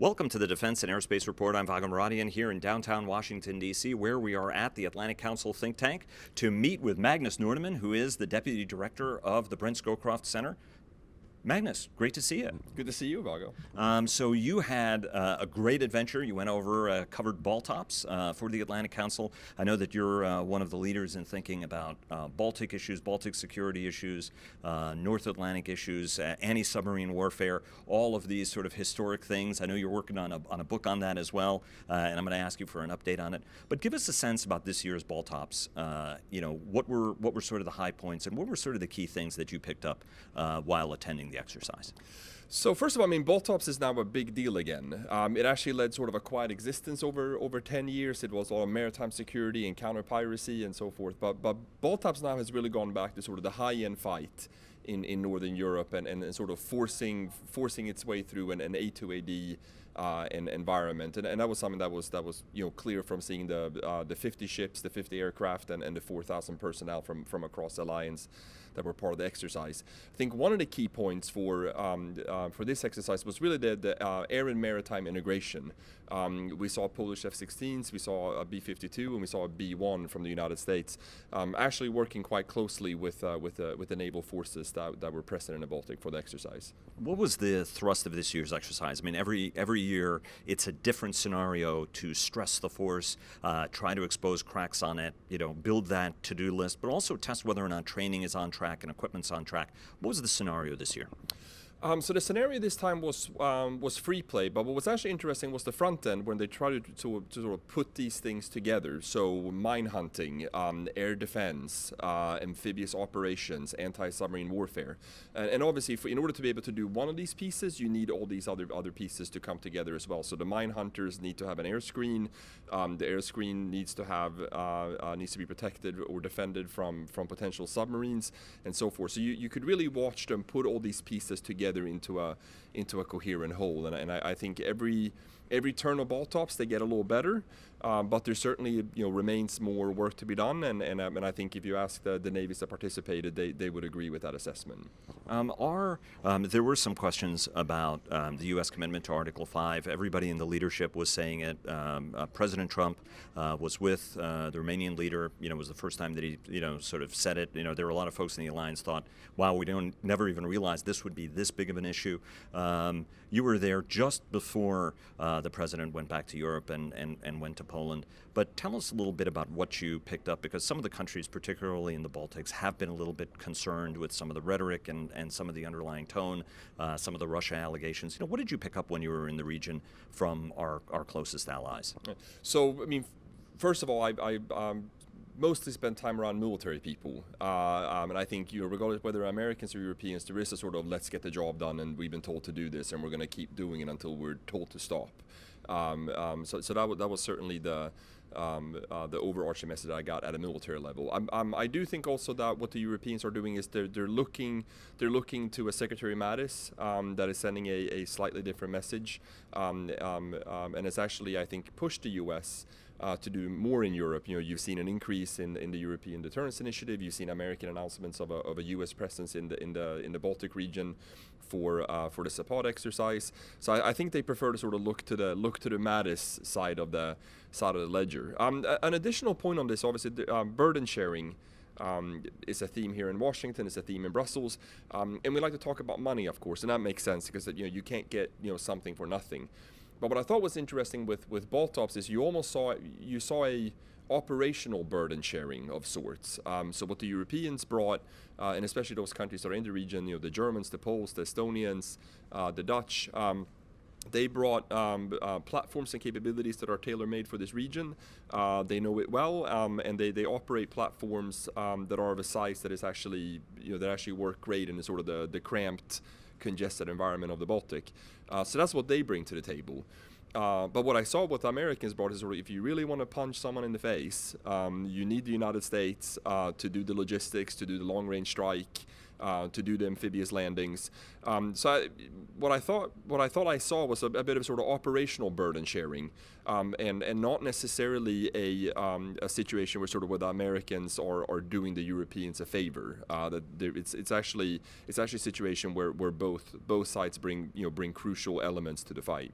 Welcome to the Defense and Aerospace Report. I'm Vago Muradian here in downtown Washington, D.C., where we are at the Atlantic Council think tank to meet with Magnus Nordenman, who is the Deputy Director of the Brent Scowcroft Center. Magnus, great to see you. Good to see you, Vago. So you had a great adventure. You went over, covered BALTOPS for the Atlantic Council. I know that you're one of the leaders in thinking about Baltic issues, Baltic security issues, North Atlantic issues, anti-submarine warfare, all of these sort of historic things. I know you're working on a book on that as well, and I'm going to ask you for an update on it. But give us a sense about this year's BALTOPS. What were sort of the high points, and what were sort of the key things that you picked up while attending the exercise? So first of all, BALTOPS is now a big deal again. It actually led sort of a quiet existence over 10 years. It was all maritime security and counter-piracy and so forth. But BALTOPS now has really gone back to sort of the high-end fight in Northern Europe and sort of forcing its way through an A2AD environment, and that was something that was clear from seeing the 50 ships, the 50 aircraft, and the 4,000 personnel from across the alliance that were part of the exercise. I think one of the key points for this exercise was really the air and maritime integration. We saw Polish F-16s, we saw a B-52, and we saw a B-1 from the United States, actually working quite closely with the naval forces that were present in the Baltic for the exercise. What was the thrust of this year's exercise? I mean, every year it's a different scenario to stress the force, try to expose cracks on it, build that to-do list, but also test whether or not training is on track and equipment's on track. What was the scenario this year? So the scenario this time was free play, but what was actually interesting was the front end when they tried to sort of put these things together. So mine hunting, air defense, amphibious operations, anti-submarine warfare, and obviously in order to be able to do one of these pieces, you need all these other pieces to come together as well. So the mine hunters need to have an air screen. The air screen needs to be protected or defended from potential submarines and so forth. So you could really watch them put all these pieces together into a coherent whole, and I think every turn of BALTOPS they get a little better, but there certainly remains more work to be done, and I think if you ask the navies that participated, they would agree with that assessment. There were some questions about the U.S. commitment to Article 5. Everybody in the leadership was saying it. President Trump was with the Romanian leader. It was the first time that he sort of said it. There were a lot of folks in the alliance thought, wow, we never even realized this would be this big of an issue. You were there just before the president went back to Europe and went to Poland. But tell us a little bit about what you picked up, because some of the countries, particularly in the Baltics, have been a little bit concerned with some of the rhetoric and some of the underlying tone, some of the Russia allegations. What did you pick up when you were in the region from our closest allies? So, first of all, I mostly spend time around military people, and I think regardless whether Americans or Europeans, there is a sort of let's get the job done, and we've been told to do this, and we're going to keep doing it until we're told to stop. So that was certainly the overarching message that I got at a military level. I do think also that what the Europeans are doing is they're looking to a Secretary Mattis that is sending a slightly different message, and it's actually, I think, pushed the U.S. To do more in Europe. You've seen an increase in the European Deterrence Initiative. You've seen American announcements of a U.S. presence in the Baltic region for the Zapad exercise. So I think they prefer to sort of look to the Mattis side of the ledger. An additional point on this, obviously, burden sharing. Is a theme here in Washington, it's a theme in Brussels, and we like to talk about money, of course, and that makes sense because you can't get something for nothing. But what I thought was interesting with BALTOPS is you saw a operational burden sharing of sorts. So what the Europeans brought, and especially those countries that are in the region, the Germans, the Poles, the Estonians, the Dutch, they brought platforms and capabilities that are tailor-made for this region. They know it well, and they operate platforms that are of a size that is actually that actually work great in the sort of the cramped, congested environment of the Baltic. So that's what they bring to the table. But what I saw what the Americans brought is if you really want to punch someone in the face, you need the United States to do the logistics, to do the long-range strike, to do the amphibious landings. What I thought I saw was a bit of sort of operational burden sharing, and not necessarily a situation where the Americans are doing the Europeans a favor. It's actually a situation where both sides bring crucial elements to the fight.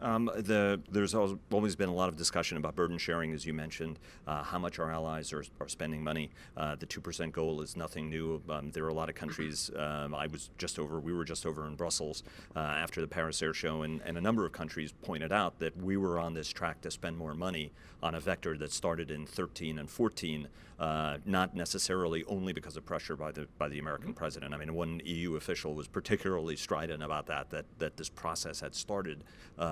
There's always been a lot of discussion about burden sharing, as you mentioned, how much our allies are spending money. The 2% goal is nothing new. There are a lot of countries. We were just over in Brussels after the Paris Air Show, and a number of countries pointed out that we were on this track to spend more money on a vector that started in 13 and 14, not necessarily only because of pressure by the American president. I mean, one EU official was particularly strident about that this process had started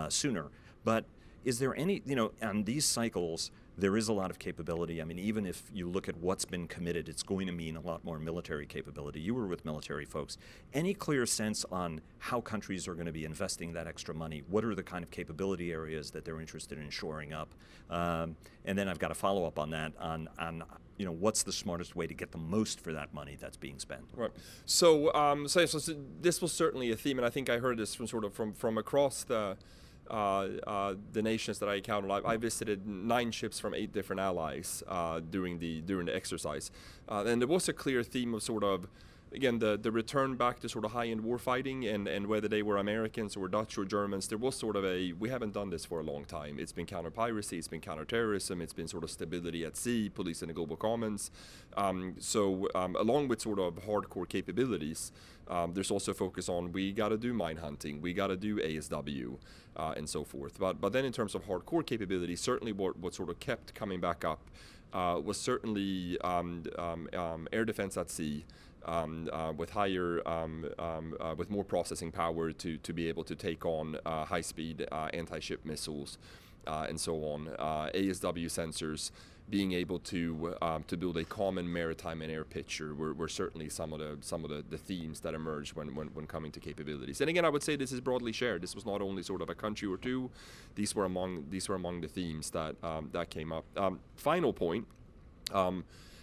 sooner. But is there any, on these cycles, there is a lot of capability. I mean, even if you look at what's been committed, it's going to mean a lot more military capability. You were with military folks. Any clear sense on how countries are going to be investing that extra money? What are the kind of capability areas that they're interested in shoring up? And then I've got a follow-up on that, on what's the smartest way to get the most for that money that's being spent? Right. So, this was certainly a theme, and I think I heard this from across the nations that I encountered. I visited 9 ships from 8 different allies during the exercise, and there was a clear theme of again the return back to high-end warfighting, and whether they were Americans or Dutch or Germans, there was we haven't done this for a long time. It's been counter-piracy, it's been counter-terrorism, it's been stability at sea, police in the global commons. Along with hardcore capabilities, there's also focus on we got to do mine hunting, we got to do ASW, and so forth. But then in terms of hardcore capabilities, certainly what kept coming back up was certainly air defense at sea. With higher, with more processing power to be able to take on high-speed anti-ship missiles and so on. ASW sensors, being able to build a common maritime and air picture were certainly some of the themes that emerged when coming to capabilities. And again, I would say this is broadly shared. This was not only a country or two. These were among the themes that came up. Final point.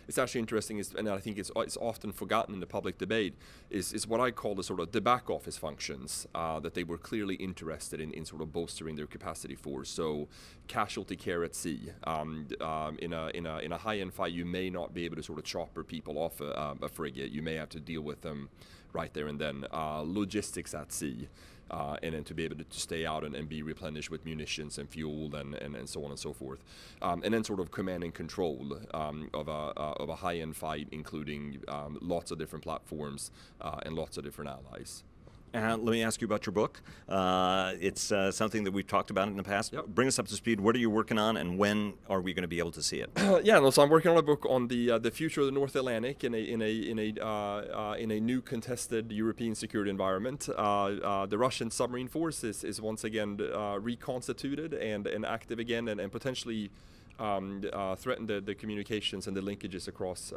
It's actually interesting, and I think it's often forgotten in the public debate, is what I call the back office functions that they were clearly interested in bolstering their capacity for. So, casualty care at sea. In a high-end fight, you may not be able to chopper people off a frigate. You may have to deal with them right there and then. Logistics at sea. And then to be able to stay out and be replenished with munitions and fuel and so on and so forth. And then command and control of a high-end fight, including lots of different platforms and lots of different allies. Let me ask you about your book. It's something that we've talked about in the past. Yep. Bring us up to speed. What are you working on, and when are we going to be able to see it? So I'm working on a book on the future of the North Atlantic in a new contested European security environment. The Russian submarine force is once again reconstituted and active again, and potentially threaten the communications and the linkages across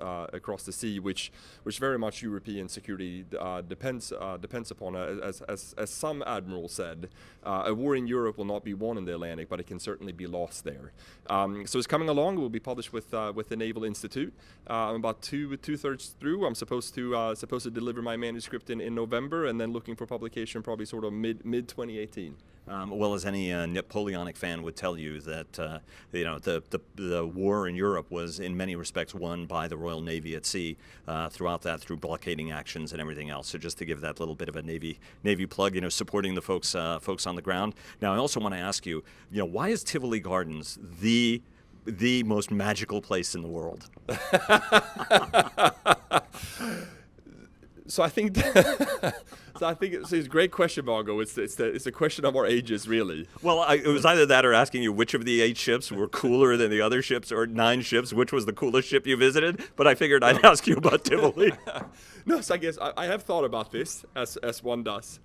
the sea, which very much European security depends upon. As some admiral said, a war in Europe will not be won in the Atlantic, but it can certainly be lost there. So it's coming along. It will be published with the Naval Institute. I'm about two-thirds through. I'm supposed to deliver my manuscript in November, and then looking for publication probably mid 2018. Well, as any Napoleonic fan would tell you, that the war in Europe was in many respects won by the Royal Navy at sea through blockading actions and everything else. So just to give that little bit of a Navy plug, supporting the folks on the ground. Now, I also want to ask you, why is Tivoli Gardens the most magical place in the world? So I think it's a great question, Vago. It's a question of our ages, really. Well, it was either that or asking you which of the 8 ships were cooler than the other ships, or 9 ships, which was the coolest ship you visited. But I figured I'd ask you about Tivoli. No, so I guess I have thought about this as one does.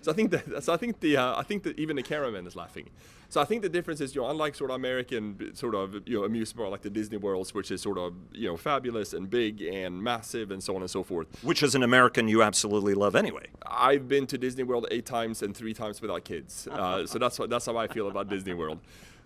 So I think that even the cameraman is laughing. So I think the difference is, unlike American amusement park like the Disney Worlds, which is fabulous and big and massive and so on and so forth. Which, as an American, you absolutely love anyway. I've been to Disney World 8 times and 3 times without kids. So that's how I feel about Disney World.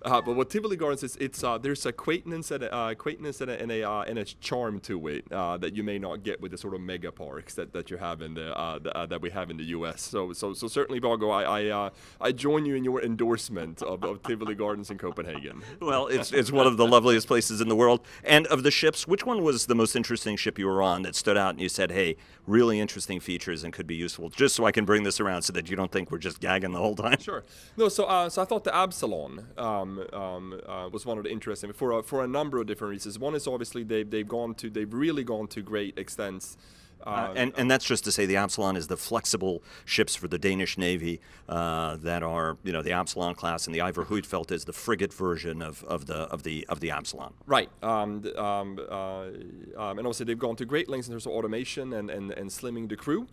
But what Tivoli Gardens is, there's a quaintness and a charm to it that you may not get with the mega parks that you have that we have in the U.S. So certainly, Vago, I join you in your endorsement of Tivoli Gardens in Copenhagen. Well, it's one of the loveliest places in the world. And of the ships, which one was the most interesting ship you were on that stood out and you said, hey, really interesting features and could be useful? Just so I can bring this around so that you don't think we're just gagging the whole time. Sure. No, so I thought the Absalon was one of the interesting for a number of different reasons. One is obviously they've really gone to great extents. And that's just to say the Absalon is the flexible ships for the Danish Navy that are, the Absalon class, and the Ivar Huitfeldt is the frigate version of the Absalon. Right. And obviously they've gone to great lengths in terms of automation and slimming the crew.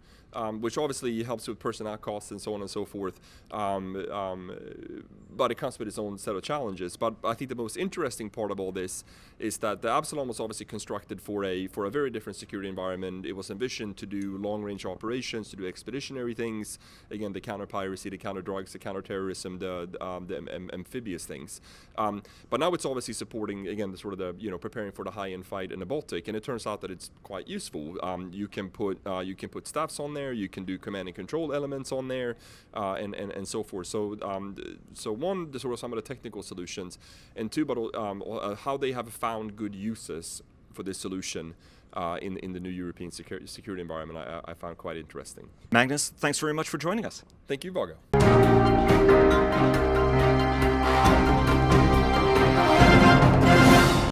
Which obviously helps with personnel costs and so on and so forth, but it comes with its own set of challenges. But I think the most interesting part of all this is that the Absalon was obviously constructed for a very different security environment. It was envisioned to do long-range operations, to do expeditionary things, again, the counter-piracy, the counter-drugs, the counter-terrorism, the amphibious things. But now it's obviously supporting, again, preparing for the high-end fight in the Baltic, and it turns out that it's quite useful. You can put staffs on there. You can do command and control elements on there, and so forth. So one, the sort of some of the technical solutions, and two, but how they have found good uses for this solution in the new European security environment, I found quite interesting. Magnus, thanks very much for joining us. Thank you, Vago.